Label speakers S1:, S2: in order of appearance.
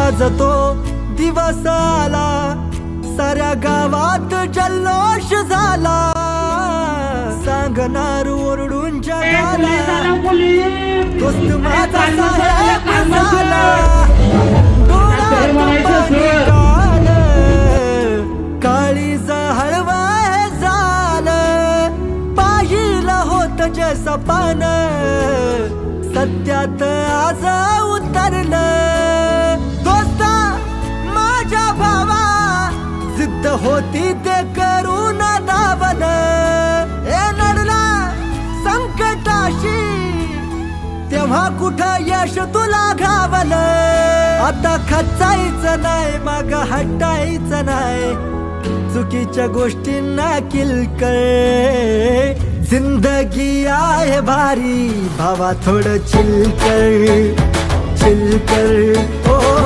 S1: आज तो दिवस आला, साऱ्या गावात जल्लोष झाला, सांगणार ओरडून जगाला, दोस्त माझा साहेब झाला, डोळ्यात पाणी काळं, काळीज हळवाय झालं, पाहिलं होत जे सपान, सत्यात आज उतरलं, दोस्ता माझ्या भावा, जिद्द होती ते करून दावल, ए नडला संकटाशी, तेव्हा कुठं यश तुला घावल, आता खचायचं नाही, माग हटायचं नाही, चुकीच्या गोष्टींना किलकळ, जिंदगी आहे भारी, भावा थोडं चिल कर, चिल कर, ओ